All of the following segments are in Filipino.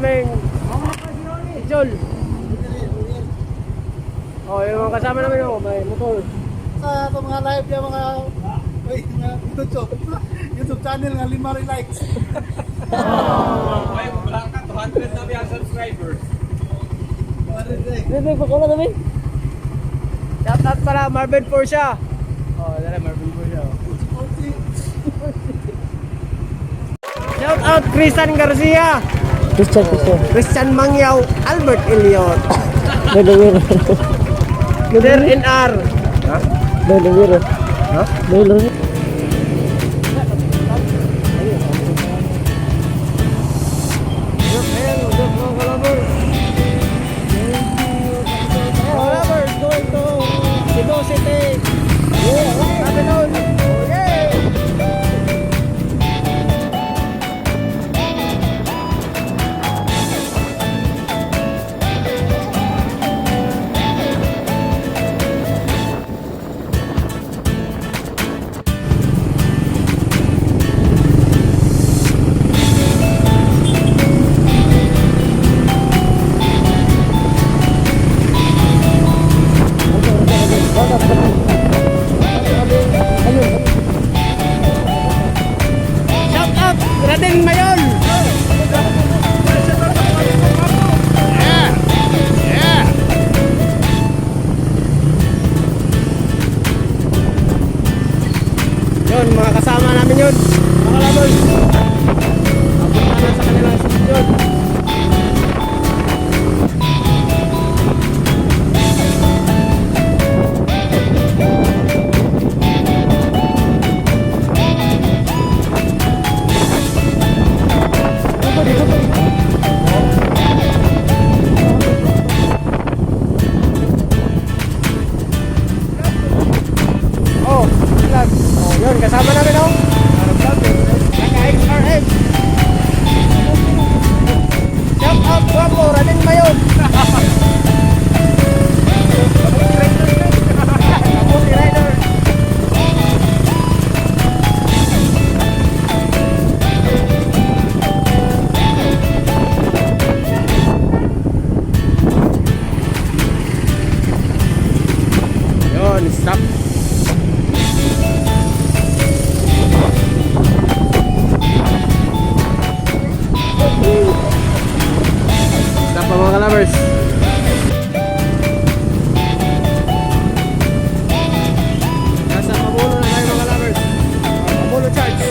aming Jol. Oh, yung mga kasama namin oh, may motor. Sa mga live niya mga YouTube channel nga 5 likes. Ay, wala ka 200 na yung subscribers. Hindi ko na namin. Shout out para Marvin Porsche. Oh, dala Marvin Porsche. Shout out Christian Garcia. Christian Mangyaw, Albert Elliot. Der NR. Ha? Ha? Mga kasama namin yun, mga labos. Punta na sa kanilang sityon. Yun, kasama namin oh. Naka-XRM. Shout out Guapo, Radin Mayon. Kapusi Rider. Yun, stop. Stop pa mga kalabers. Nasa Pamulo na tayo mga kalabers. Pamulo Charge.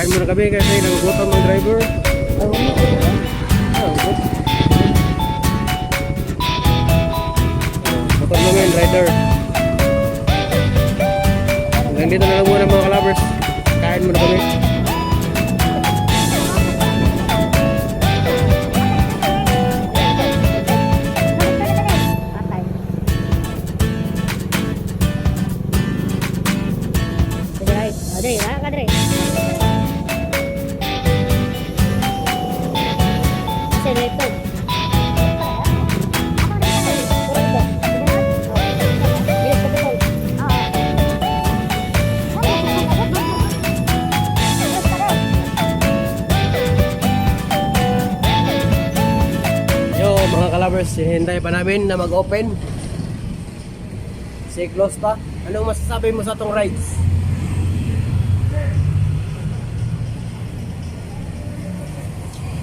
Kain muna kami kasi nagugutom ang driver. Gutom namin, rider. Hanggang dito na lang muna mga kalabers. Kain muna kami. Mga kalabers, hintay pa namin na mag-open. Si close pa. Anong masasabi mo sa tong rides?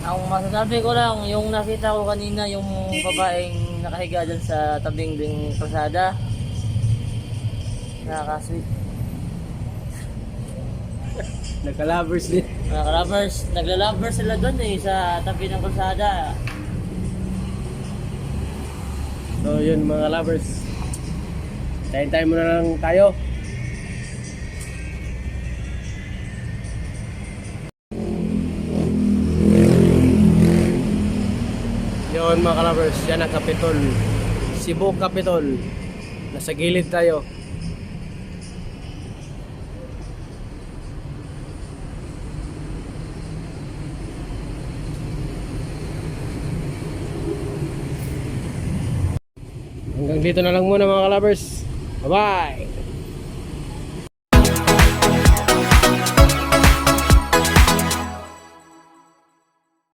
Ang masasabi ko lang, yung nakita ko kanina, yung babaeng nakahiga dyan sa tabing ding kalsada. Nakaka-sweet. Nagka-lovers din. Mga ka-lovers, nagla-lovers sila doon sa tabi ng kalsada. So yun mga lovers, tayo muna lang tayo. Yun mga lovers, yan ang Capitol, Cebu Capitol. Nasa gilid tayo. Hanggang dito na lang muna mga kalabers. Bye-bye!